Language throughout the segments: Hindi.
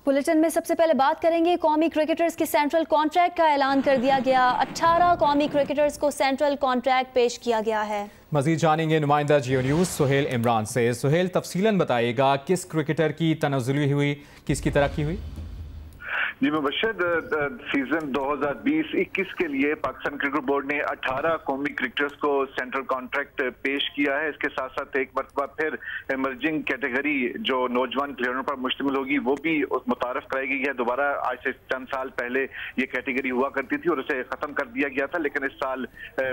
बुलेटिन में सबसे पहले बात करेंगे कौमी क्रिकेटर्स के सेंट्रल कॉन्ट्रैक्ट का ऐलान कर दिया गया। 18 कौमी क्रिकेटर्स को सेंट्रल कॉन्ट्रैक्ट पेश किया गया है। मजीद जानेंगे नुमाइंदा जियो न्यूज़ सुहेल इमरान से। सुहेल, तफसीलन बताइएगा किस क्रिकेटर की तनज़्ज़ुली हुई, किसकी तरक्की हुई? जी मुबशर, सीजन 2020-21 के लिए पाकिस्तान क्रिकेट बोर्ड ने 18 कौमी क्रिकेटर्स को सेंट्रल कॉन्ट्रैक्ट पेश किया है। इसके साथ साथ एक मरतबा फिर इमर्जिंग कैटेगरी जो नौजवान प्लेयरों पर मुश्तमिल होगी वो भी मुतारफ कराई गई है। दोबारा आज से चंद साल पहले ये कैटेगरी हुआ करती थी और उसे खत्म कर दिया गया था, लेकिन इस साल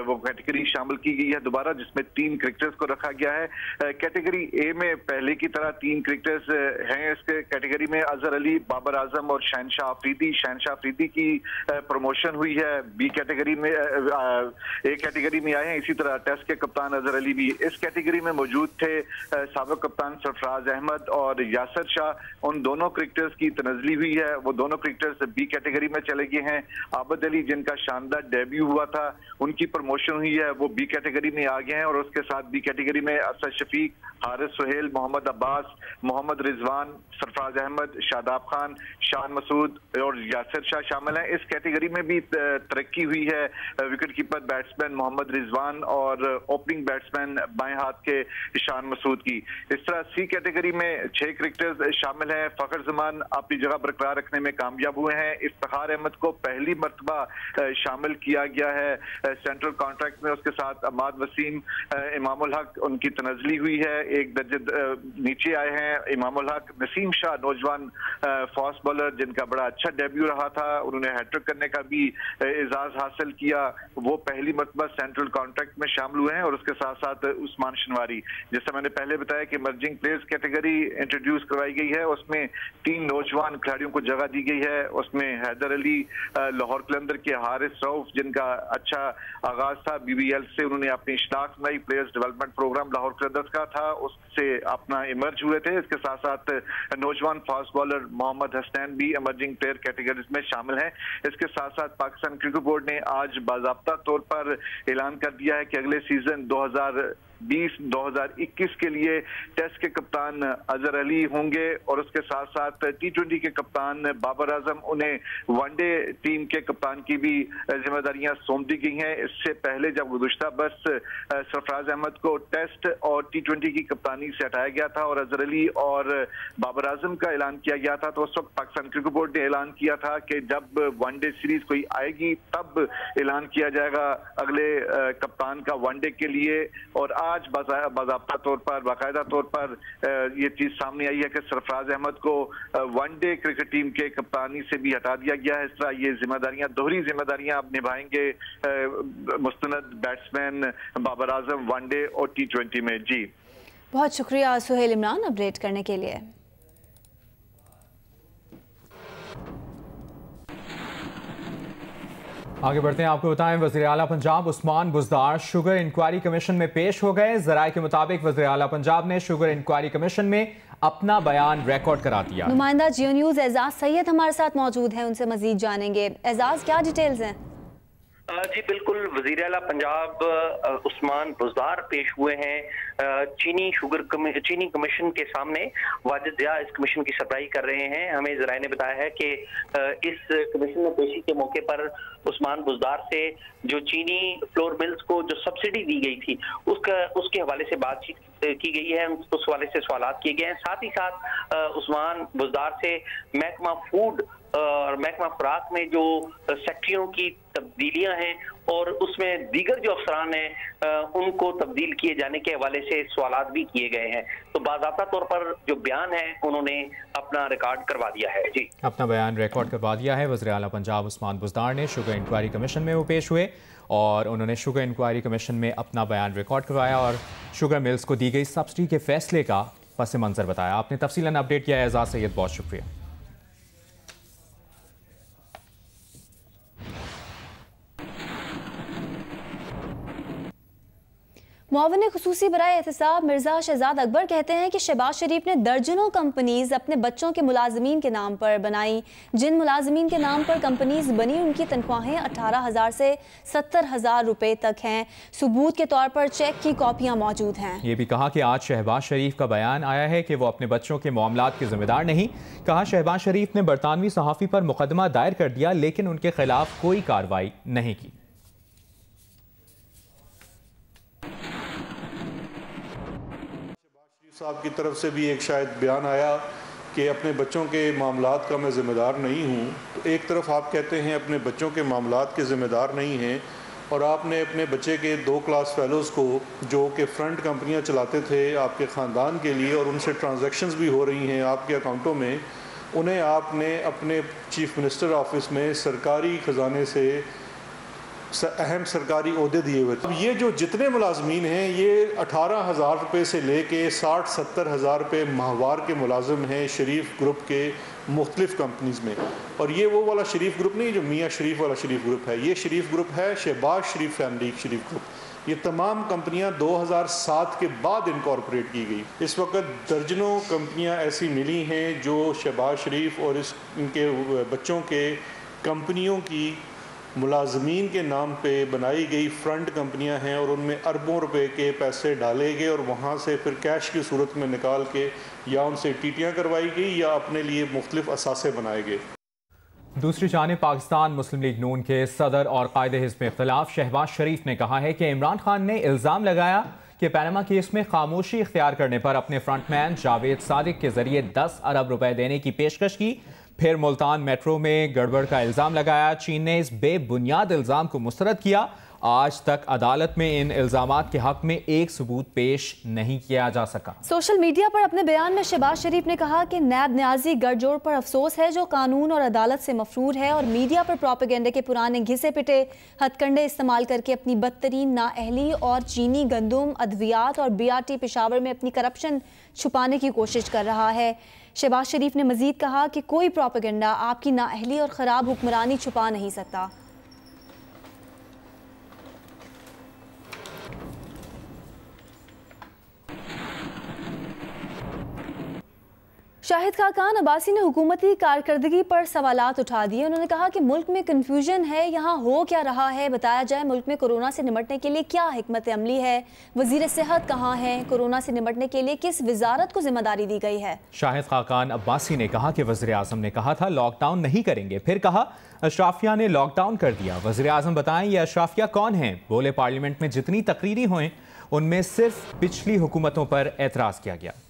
वो कैटेगरी शामिल की गई है दोबारा, जिसमें 3 क्रिकेटर्स को रखा गया है। कैटेगरी ए में पहले की तरह 3 क्रिकेटर्स हैं। इसके कैटेगरी में अजहर अली, बाबर आजम और शहनशाह अफरीदी की प्रमोशन हुई है। बी कैटेगरी में ए कैटेगरी में आए हैं। इसी तरह टेस्ट के कप्तान अजहर अली भी इस कैटेगरी में मौजूद थे। साबिक कप्तान सरफराज अहमद और यासर शाह, उन दोनों क्रिकेटर्स की तनज़्ज़ुली हुई है। वो दोनों क्रिकेटर्स बी कैटेगरी में चले गए हैं। आबद अली, जिनका शानदार डेब्यू हुआ था, उनकी प्रमोशन हुई है, वो बी कैटेगरी में आ गए हैं। और उसके साथ बी कैटेगरी में असद शफीक, हारिस सुहेल, मोहम्मद अब्बास, मोहम्मद रिजवान, सरफराज अहमद, शादाब खान, शान मसूद और यासिर शाह शामिल हैं। इस कैटेगरी में भी तरक्की हुई है। Wicket keeper batsman Mohammad Rizwan और ओपनिंग बैट्समैन बाएं हाथ के शान मसूद की। इस तरह सी कैटेगरी में 6 क्रिकेटर्स शामिल हैं। फखर जमान अपनी जगह बरकरार रखने में कामयाब हुए हैं। इफ्तिखार अहमद को पहली मरतबा शामिल किया गया है सेंट्रल कॉन्ट्रैक्ट में। उसके साथ अमाद वसीम, इमामुल हक, उनकी तनज़्ज़ुली हुई है। एक दर्जे नीचे आए हैं इमामुल हक। नसीम शाह, नौजवान फास्ट बॉलर जिनका बड़ा अच्छा डेब्यू रहा था, उन्होंने हैट्रिक करने का भी एजाज हासिल किया, वो पहली मरतबा सेंट्रल कॉन्ट्रैक्ट में शामिल हुए हैं। और उसके साथ साथ उस्मान शनवारी, जैसा मैंने पहले बताया कि मर्जिंग प्लेयर्स कैटेगरी इंट्रोड्यूस करवाई गई है। उसमें 3 नौजवान खिलाड़ियों को जगह दी गई है। उसमें हैदर अली, लाहौर कलंदर के हारिस रऊफ, जिनका अच्छा आगाज था BBL से, उन्होंने अपनी शनाख्त बनाई। प्लेयर्स डेवलपमेंट प्रोग्राम लाहौर कलंदर का था, उससे अपना इमर्ज हुए थे। इसके साथ साथ नौजवान फास्ट बॉलर मोहम्मद हसनैन भी इमर्जिंग प्लेयर कैटेगरीज में शामिल हैं। इसके साथ साथ पाकिस्तान क्रिकेट बोर्ड ने आज बाज़ाब्ता तौर पर ऐलान कर दिया है कि अगले सीजन 2020-2021 के लिए टेस्ट के कप्तान अजहर अली होंगे और उसके साथ साथ T20 के कप्तान बाबर आजम, उन्हें वनडे टीम के कप्तान की भी जिम्मेदारियां सौंप दी गई हैं। इससे पहले जब गुज़श्ता बरस सरफराज अहमद को टेस्ट और T20 की कप्तानी से हटाया गया था और अजहर अली और बाबर आजम का ऐलान किया गया था, तो उस वक्त पाकिस्तान क्रिकेट बोर्ड ने ऐलान किया था कि जब वनडे सीरीज कोई आएगी तब ऐलान किया जाएगा अगले कप्तान का वनडे के लिए। और आज बाज़ाब्ता तौर पर, बाकायदा तौर पर ये चीज सामने आई है कि सरफराज अहमद को वनडे क्रिकेट टीम के कप्तानी से भी हटा दिया गया है। इस तरह ये जिम्मेदारियां, दोहरी जिम्मेदारियां अब निभाएंगे मुस्तनद बैट्समैन बाबर आजम वनडे और T20 में। जी बहुत शुक्रिया सुहेल इमरान अपडेट करने के लिए। आगे बढ़ते हैं, आपको बताएं वज़ीर आला Punjab Usman Buzdar sugar inquiry commission में पेश हो गए। ज़राए के मुताबिक वज़ीर आला पंजाब ने शुगर इंक्वायरी कमीशन में अपना बयान रिकॉर्ड करा दिया। नुमाइंदा जियो न्यूज़ एजाज सैयद हमारे साथ मौजूद हैं, उनसे मजीद जानेंगे। एजाज, क्या डिटेल्स हैं? जी बिल्कुल, वज़ीर आला पंजाब उस्मान बुज़दार पेश हुए हैं चीनी कमीशन के सामने। वाजिद ज़िया इस कमीशन की सरबराही कर रहे हैं। हमें ज़राए ने बताया है कि इस कमीशन में पेशी के मौके पर उस्मान बुज़दार से जो चीनी फ्लोर मिल्स को जो सब्सिडी दी गई थी उसके हवाले से बातचीत की गई है, उस हवाले से सवालात किए गए हैं। साथ ही साथ उस्मान बुज़दार से महकमा फूड और महकमा खुराक में जो सेक्टरियों की तब्दीलियां हैं और उसमें दीगर जो अफसरान हैं उनको तब्दील किए जाने के हवाले से सवालात भी किए गए हैं। तो बाज़ाब्ता तौर पर जो बयान है उन्होंने अपना रिकॉर्ड करवा दिया है। जी, अपना बयान रिकॉर्ड करवा दिया है। वज़ीर आला पंजाब उस्मान बुज़दार ने शुगर इंक्वायरी कमीशन में वो पेश हुए और उन्होंने शुगर इंक्वायरी कमीशन में अपना बयान रिकॉर्ड करवाया और शुगर मिल्स को दी गई सब्सिडी के फैसले का पस मंज़र बताया। आपने तफसीलन अपडेट किया है एजाज सैयद, बहुत शुक्रिया। मुआविन खुसूसी बराए एहतसाब मिर्जा शहजाद अकबर कहते हैं कि शहबाज शरीफ ने दर्जनों कंपनीज अपने बच्चों के मुलाजमीन के नाम पर बनाई। जिन मुलाजमीन के नाम पर कंपनीज बनी उनकी तनख्वाहें 18,000 से 70,000 रुपए तक हैं। सबूत के तौर पर चेक की कॉपियां मौजूद हैं। ये भी कहा कि आज शहबाज शरीफ का बयान आया है कि वो अपने बच्चों के मामलात के जिम्मेदार नहीं। कहा शहबाज शरीफ ने बरतानवी सहाफ़ी पर मुकदमा दायर कर दिया लेकिन उनके खिलाफ कोई कार्रवाई नहीं की। साहब की तरफ से भी एक शायद बयान आया कि अपने बच्चों के मामलात का मैं ज़िम्मेदार नहीं हूँ। तो एक तरफ आप कहते हैं अपने बच्चों के मामलात के ज़िम्मेदार नहीं हैं और आपने अपने बच्चे के 2 क्लास फेलोज़ को जो कि फ्रंट कंपनियाँ चलाते थे आपके ख़ानदान के लिए और उनसे ट्रांजैक्शंस भी हो रही हैं आपके अकाउंटों में, उन्हें आपने अपने चीफ मिनिस्टर ऑफिस में सरकारी ख़जाने से अहम सरकारी ओहदे दिए हुए थे। अब ये जो जितने मुलाजमीन हैं ये 18,000 रुपये से लेके 60-70 हज़ार रुपये माहवार के मुलाजिम हैं शरीफ ग्रुप के मुख्तलिफ़ कंपनीज़ में। और ये वो वाला शरीफ ग्रुप नहीं जो मियाँ शरीफ वाला शरीफ ग्रुप है, ये शरीफ ग्रुप है शहबाज शरीफ फैमिली शरीफ ग्रुप। ये तमाम कंपनियां 2007 के बाद इनकॉर्पोरेट की गई। इस वक्त दर्जनों कंपनियां ऐसी मिली हैं जो शहबाज शरीफ और इनके बच्चों के कंपनियों की मुलाजमीन के नाम पे बनाई गई फ्रंट कंपनियां हैं और उनमें अरबों रुपए के पैसे डाले गए और वहाँ से फिर कैश की सूरत में निकाल के या उनसे टीटियाँ करवाई गई या अपने लिए मुख्तलिफ असासे बनाए गए। दूसरी जानिब पाकिस्तान मुस्लिम लीग नून के सदर और कायदे हिज़्ब इख्तिलाफ शहबाज शरीफ ने कहा है कि इमरान खान ने इल्ज़ाम लगाया कि पैनामा केस में खामोशी इख्तियार करने पर अपने फ्रंटमैन जावेद सादिक के जरिए 10 अरब रुपए देने की पेशकश की। फिर मुल्तान मेट्रो में गड़बड़ का इल्ज़ाम लगाया। चीन ने इस बेबुनियाद इल्ज़ाम को मुस्तरद किया। आज तक अदालत में इन इल्ज़ामात के हक में एक सबूत पेश नहीं किया जा सका। सोशल मीडिया पर अपने बयान में शहबाज शरीफ ने कहा कि नैब न्याजी गठजोड़ पर अफसोस है जो कानून और अदालत से मफरूर है और मीडिया पर प्रोपेगेंडे के पुराने घिसे पिटे हथकंडे इस्तेमाल करके अपनी बदतरीन नाअहली और चीनी गंदुम अद्वियात और BRT पेशावर में अपनी करप्शन छुपाने की कोशिश कर रहा है। शहबाज शरीफ ने मजीद कहा कि कोई प्रोपेगेंडा आपकी नाअहली और ख़राब हुक्मरानी छुपा नहीं सकता। शाहिद खाकान अब्बासी ने हुकूमती कारकर्दगी पर सवालात उठा दिए। उन्होंने कहा कि मुल्क में कन्फ्यूजन है, यहाँ हो क्या रहा है, बताया जाए मुल्क में कोरोना से निपटने के लिए क्या हिकमत अमली है, वजीर सेहत कहाँ है, कोरोना से निपटने के लिए किस वजारत को जिम्मेदारी दी गई है। शाहिद खाकान अब्बासी ने कहा कि वज़ीर आज़म ने कहा था लॉकडाउन नहीं करेंगे, फिर कहा अशराफिया ने लॉकडाउन कर दिया। वज़ीर आज़म बताएं ये अशराफिया कौन है। बोले पार्लियामेंट में जितनी तकरीरी हुए उनमें सिर्फ पिछली हुकूमतों पर एतराज़ किया गया।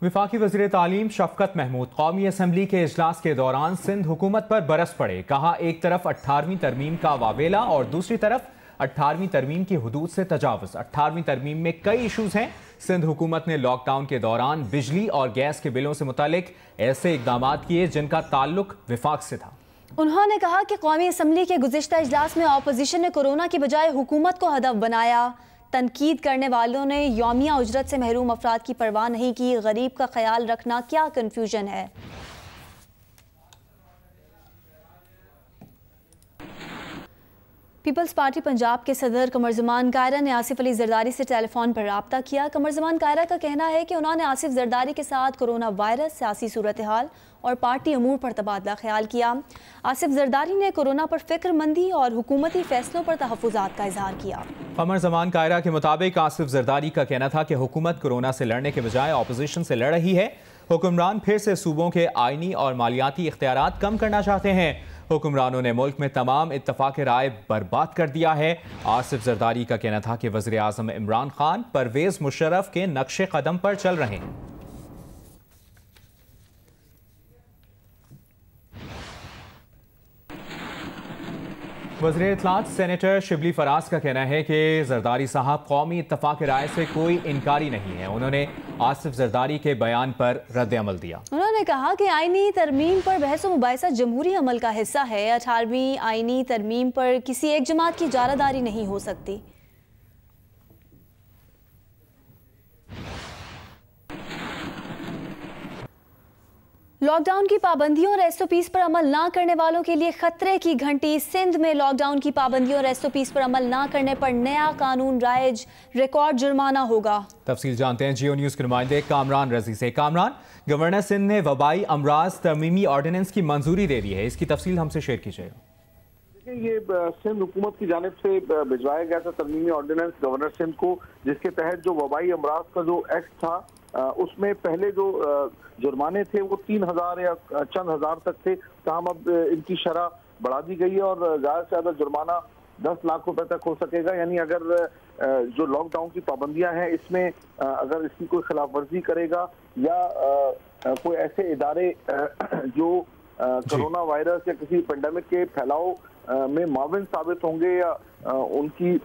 वफाकी वज़ीर तालीम शफकत महमूद कौमी असम्बली के इजलास के दौरान सिंध हुकूमत पर बरस पड़े। कहा एक तरफ 18वीं तरमीम का वावेला और दूसरी तरफ 18वीं तरमीम की हुदूद से तजावुज़। 18वीं तरमीम में कई इशूज़ हैं। सिंध हुकूमत ने लॉकडाउन के दौरान बिजली और गैस के बिलों से मुतालिक ऐसे इकदाम किए जिनका ताल्लुक विफाक से था। उन्होंने कहा कि कौमी असम्बली के गुज़िश्ता इजलास में अपोजिशन ने कोरोना की बजाय हुकूमत को हदफ बनाया। तनकीद करने वालों ने यौमिया उजरत से महरूम अफराद की परवाह नहीं की। गरीब का ख्याल रखना क्या कन्फ्यूजन है। पीपल्स पार्टी पंजाब के सदर कमरजमान कायरा ने आसिफ अली जरदारी से टेलीफोन पर रब्ता किया। कमरजमान कायरा का कहना है कि उन्होंने आसिफ जरदारी के साथ कोरोना वायरस, सियासी सूरत हाल और पार्टी अमूर पर तबादला ख्याल किया। आसिफ जरदारी ने कोरोना पर फिक्रमंदी और हुकूमती फैसलों पर तहफ़्फ़ुज़ात का इजहार किया। कमरजमान कायरा के मुताबिक आसिफ जरदारी का कहना था कि हुकूमत कोरोना से लड़ने के बजाय अपोजिशन से लड़ रही है। हुक्मरान फिर से सूबों के आइनी और मालियाती इख्तियारात कम करना चाहते हैं। हुक्मरानों ने मुल्क में तमाम इत्तफाक राय बर्बाद कर दिया है। आसिफ जरदारी का कहना था कि वज़ीर आज़म इमरान खान परवेज़ मुशर्रफ के नक्शे कदम पर चल रहे हैं। वज़ीर इत्तलात सेनेटर शिबली फराज का कहना है कि जरदारी साहब कौमी इत्तफाक राय से कोई इनकारी नहीं है। उन्होंने आसिफ जरदारी के बयान पर रद्द-ए-अमल दिया। उन्होंने कहा कि आईनी तरमीम पर बहस व मुबाहिसा जमहूरी अमल का हिस्सा है। 18वीं आईनी तरमीम पर किसी एक जमात की इजारादारी नहीं हो सकती। लॉकडाउन की पाबंदियों और एसओपीज पर अमल ना करने वालों के लिए खतरे की घंटी। सिंध में लॉकडाउन की पाबंदियों और एसओपीज पर अमल ना करने पर नया कानून राइज, रिकॉर्ड जुर्माना होगा। तफसील जानते हैं जियो न्यूज के नुमाइंदे कामरान रजी से। कामरान, गवर्नर सिंध ने वबाई अमराज तरमीमी ऑर्डिनेंस की मंजूरी दे दी है, इसकी तफसील हमसे शेयर कीजिएगा। ये सिंध हुकूमत की जानिब से भिजवाया गया था तरमीमी ऑर्डिनेंस गवर्नर सिंध को, जिसके तहत जो वबाई अमराज का जो एक्ट था उसमें पहले जो जुर्माने थे वो 3,000 या चंद हजार तक थे, तमाम अब इनकी शरह बढ़ा दी गई है और ज़्यादा से ज़्यादा जुर्माना 10 लाख रुपए तक हो सकेगा। यानी अगर जो लॉकडाउन की पाबंदियां हैं इसमें अगर इसकी कोई खिलाफ वर्जी करेगा या कोई ऐसे इदारे जो कोरोना वायरस या किसी पेंडेमिक के फैलाव में माविन साबित होंगे या उनकी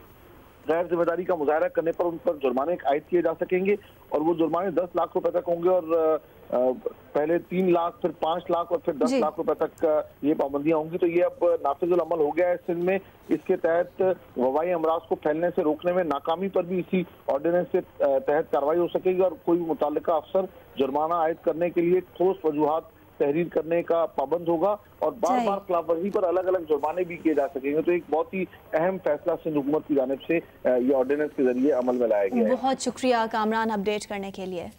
गैर जिम्मेदारी का मुजाहरा करने पर उन पर जुर्माने आयद किए जा सकेंगे और वो जुर्माने 10 लाख रुपए तक होंगे और पहले 3 लाख, फिर 5 लाख और फिर 10 लाख रुपए तक ये पाबंदियां होंगी। तो ये अब नाफिजुल अमल हो गया है सिंध में। इसके तहत वबाई अमराज को फैलने से रोकने में नाकामी पर भी इसी ऑर्डिनेंस के तहत कार्रवाई हो सकेगी और कोई मुतल्लिका अफसर जुर्माना आयद करने के लिए ठोस वजूहात तहरीर करने का पाबंद होगा और बार बार खिलाफवर्जी पर अलग अलग जुर्माने भी किए जा सकेंगे। तो एक बहुत ही अहम फैसला सिंध हुकूमत की जानिब से ये ऑर्डिनेंस के जरिए अमल में लाया गया है। बहुत शुक्रिया कामरान अपडेट करने के लिए।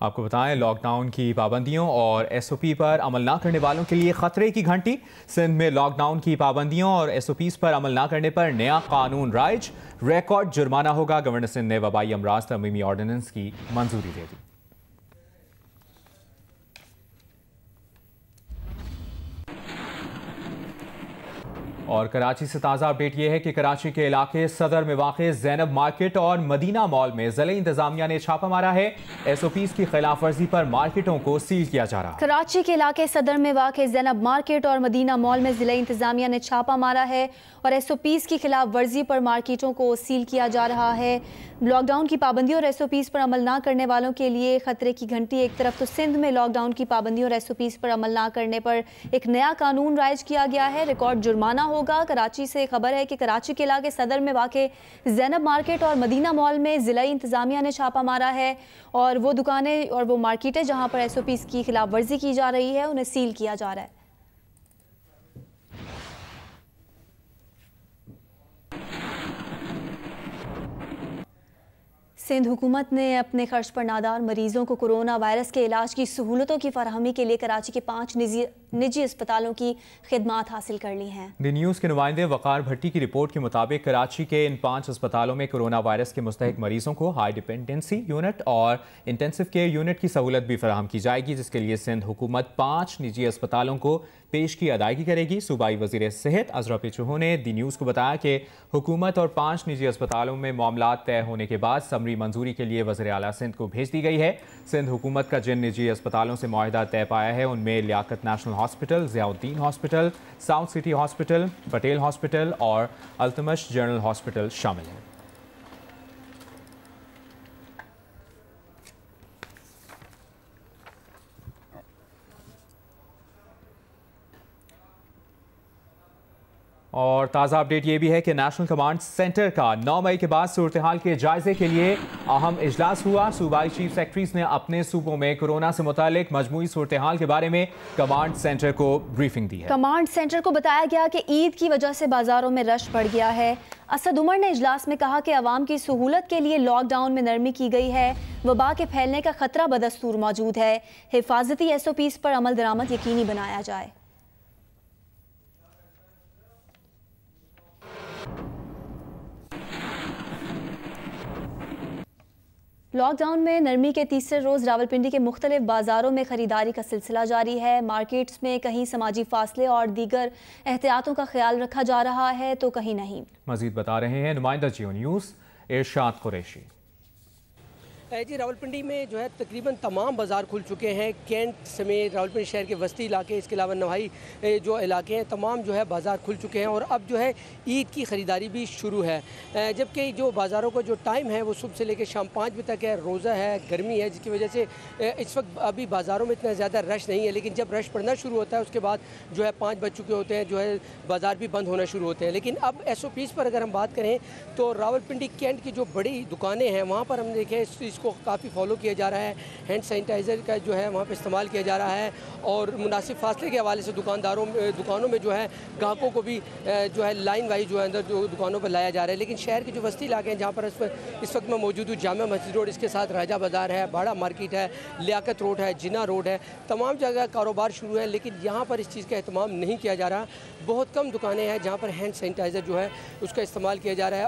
आपको बताएं, लॉकडाउन की पाबंदियों और एसओपी पर अमल ना करने वालों के लिए खतरे की घंटी। सिंध में लॉकडाउन की पाबंदियों और एसओपीज पर अमल ना करने पर नया कानून राइज, रिकॉर्ड जुर्माना होगा। गवर्नर सिंध ने वबाई अमराज तरमीमी ऑर्डिनेंस की मंजूरी दे दी। और कराची से ताज़ा अपडेट यह है कि कराची के इलाके सदर में वाक़े ज़ैनब मार्केट और मदीना मॉल में ज़िला इंतजामिया ने छापा मारा है। एसओपीज़ की खिलाफ वर्जी पर मार्केटों को सील किया जा रहा है। कराची के इलाके सदर में वाक़े ज़ैनब मार्केट और मदीना मॉल में ज़िला इंतजामिया ने छापा मारा है और एसओपीज़ की खिलाफ वर्जी पर मार्केटों को सील किया जा रहा है। लॉकडाउन की पाबंदियों और एसओपीज़ पर अमल ना करने वालों के लिए खतरे की घंटी। एक तरफ तो सिंध में लॉकडाउन की पाबंदियों और एसओपीज़ पर अमल ना करने पर एक नया कानून राइज किया गया है, रिकॉर्ड जुर्माना होगा। कराची से खबर है कि कराची के इलाके सदर में वाक़े ज़ैनब मार्केट और मदीना मॉल में ज़िला इंतजामिया ने छापा मारा है और वो दुकानें और वो मार्केटें जहां पर एसओपीज़ की खिलाफ वर्जी की जा रही है उन्हें सील किया जा रहा है। सिंध हुकूमत ने अपने खर्च पर नादार मरीजों को कोरोना वायरस के इलाज की सहूलतों की फराहमी के लिए कराची के 5 निजी अस्पतालों की खिदमात हासिल कर ली हैं। द न्यूज़ के नुमाइंदे वकार भट्टी की रिपोर्ट के मुताबिक कराची के इन 5 अस्पतालों में कोरोना वायरस के मुस्तहिक मरीजों को हाई डिपेंडेंसी यूनिट और इंटेंसिव केयर यूनिट की सहूलत भी फराहम की जाएगी, जिसके लिए सिंध हुकूमत 5 निजी अस्पतालों को पेश की अदायगी करेगी। सूबाई वज़ीर सेहत अजरा पेचूहो ने द न्यूज़ को बताया कि हुकूमत और 5 निजी अस्पतालों में मामला तय होने के बाद समरी मंजूरी के लिए वज़ीर आला सिंध को भेज दी गई है। सिंध हुकूमत का जिन निजी अस्पतालों से मुआहिदा तय पाया है उनमें Liaquat national hospital, Ziauddin hospital, south city hospital, Patel hospital और अल्तमश जनरल हॉस्पिटल शामिल है। और ताज़ा अपडेट ये भी है कि नेशनल कमांड सेंटर का 9 मई के बाद सूरत हाल के जायजे के लिए अहम इजलास हुआ। सूबाई चीफ सेक्रेटरीज ने अपने सूबों में कोरोना से मुतालिक मजमूई सूरत हाल के बारे में कमांड सेंटर को ब्रीफिंग दी है। कमांड सेंटर को बताया गया कि ईद की वजह से बाजारों में रश बढ़ गया है। असद उमर ने इजलास में कहा कि अवाम की सहूलत के लिए लॉकडाउन में नरमी की गई है। वबा के फैलने का खतरा बदस्तूर मौजूद है। हिफाजती एसओपीज़ पर अमल दरामद यकीनी बनाया जाए। लॉकडाउन में नरमी के तीसरे रोज़ रावलपिंडी के मुख्तलिफ बाज़ारों में ख़रीदारी का सिलसिला जारी है। मार्केट्स में कहीं समाजी फासले और दीगर एहतियातों का ख्याल रखा जा रहा है तो कहीं नहीं। मज़ीद बता रहे हैं नुमाइंदा जियो न्यूज़ इरशाद कुरैशी। जी, रावलपिंडी में जो है तकरीबन तमाम बाज़ार खुल चुके हैं। कैंट समेत रावलपिंडी शहर के वस्ती इलाके, इसके अलावा नवाही जो इलाके हैं, तमाम जो है बाज़ार खुल चुके हैं और अब जो है ईद की ख़रीदारी भी शुरू है। जबकि जो बाज़ारों का जो टाइम है वो सुबह से लेकर शाम 5 बजे तक है। रोज़ा है, गर्मी है, जिसकी वजह से इस वक्त अभी बाज़ारों में इतना ज़्यादा रश नहीं है, लेकिन जब रश पड़ना शुरू होता है उसके बाद जो है 5 बज चुके होते हैं, जो है बाज़ार भी बंद होना शुरू होते हैं। लेकिन अब SOPs पर अगर हम बात करें तो रावलपिंडी कैंट की जो बड़ी दुकानें हैं वहाँ पर हम देखें को काफ़ी फॉलो किया जा रहा है। हैंड सैनिटाइज़र का जो है वहाँ पे इस्तेमाल किया जा रहा है और मुनासिब फासले के हवाले से दुकानों में जो है ग्राहकों को भी जो है लाइन वाइज जो है अंदर जो दुकानों पर लाया जा रहा है। लेकिन शहर के जो बस्ती इलाके हैं जहाँ पर इस वक्त मैं मौजूद हूँ, जामा मस्जिद रोड, इसके साथ राजा बाज़ार है, बाड़ा मार्केट है, लियाकत रोड है, जिना रोड है, तमाम जगह कारोबार शुरू है, लेकिन यहाँ पर इस चीज़ का एहतमाम नहीं किया जा रहा। बहुत कम दुकानें हैं जहाँ पर हैंड सैनिटाइज़र जो है उसका इस्तेमाल किया जा रहा है।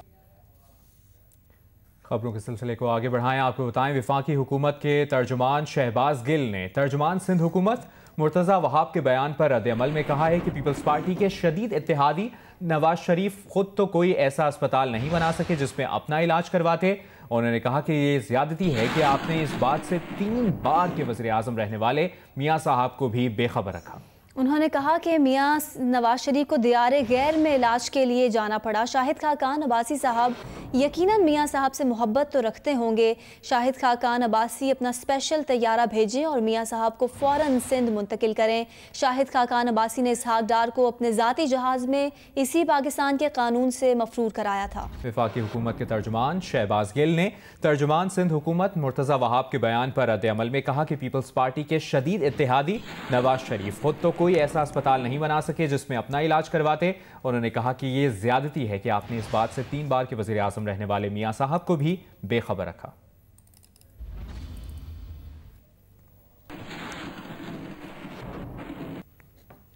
खबरों के सिलसिले को आगे बढ़ाएं, आपको बताएं वफाकी हुकूमत के तर्जुमान शहबाज गिल ने तर्जुमान सिंध हुकूमत मुर्तज़ा वहाब के बयान पर रद्द-ए-अमल में कहा है कि पीपल्स पार्टी के शदीद इत्तेहादी नवाज शरीफ खुद तो कोई ऐसा अस्पताल नहीं बना सके जिसमें अपना इलाज करवाते। उन्होंने कहा कि ये ज्यादती है कि आपने इस बात से 3 बार के वज़ीर आज़म रहने वाले मियाँ साहब को भी बेखबर रखा। उन्होंने कहा कि मियाँ नवाज शरीफ को दियारे गैर में इलाज के लिए जाना पड़ा। शाहिद खाकान अब्बासी साहब यकीनन मियाँ साहब से मोहब्बत तो रखते होंगे। शाहिद खाकान अब्बासी अपना स्पेशल तैयारा भेजें और मियाँ साहब को फ़ौरन सिंध मुंतकिल करें। शाहिद खाकान अब्बासी ने इसहाक डार को अपने ज़ाती जहाज़ में इसी पाकिस्तान के कानून से मफरूर कराया था। वफाकी हुकूमत के तर्जुमान शहबाज गिल ने तर्जुमान सिंध हुकूमत मुर्तज़ा वहाब के बयान पर रद्द-ए-अमल में कहा कि पीपल्स पार्टी के शदीद इत्तेहादी नवाज शरीफ खुद तो कोई ऐसा अस्पताल नहीं बना सके जिसमें अपना इलाज करवाते। उन्होंने कहा कि ये ज्यादती है कि आपने इस बात से 3 बार के वज़ीर आज़म रहने वाले मियाँ साहब को भी बेखबर रखा।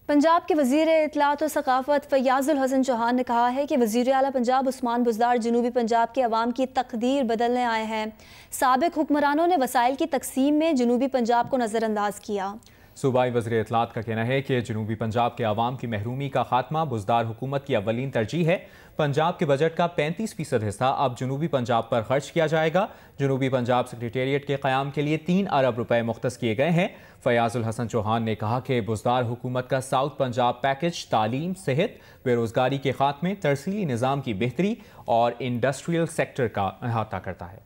पंजाब के वज़ीर इत्तलात और सकाफ़त फयाजुल हसन चौहान ने कहा है कि वज़ीर आला पंजाब उस्मान बुज़दार जनूबी पंजाब के अवाम की तकदीर बदलने आए हैं। साबिक हुक्मरानों ने वसाइल की तकसीम में जनूबी पंजाब को नज़रअंदाज किया। सूबाई वज़ीर इत्तलात का कहना है कि जनूबी पंजाब के अवाम की महरूमी का खात्मा बुज़दार हुकूमत की अव्वलीन तरजीह है। पंजाब के बजट का 35% हिस्सा अब जनूबी पंजाब पर खर्च किया जाएगा। जनूबी पंजाब सेक्रेटेरिएट के क़याम के लिए 3 अरब रुपए मुख्तस किए गए हैं। फयाजुल हसन चौहान ने कहा कि बुज़दार हुकूमत का साउथ पंजाब पैकेज तालीम, सेहत, बेरोज़गारी के खात्मे, तरसीली निज़ाम की बेहतरी और इंडस्ट्रियल सेक्टर का अहाता करता है।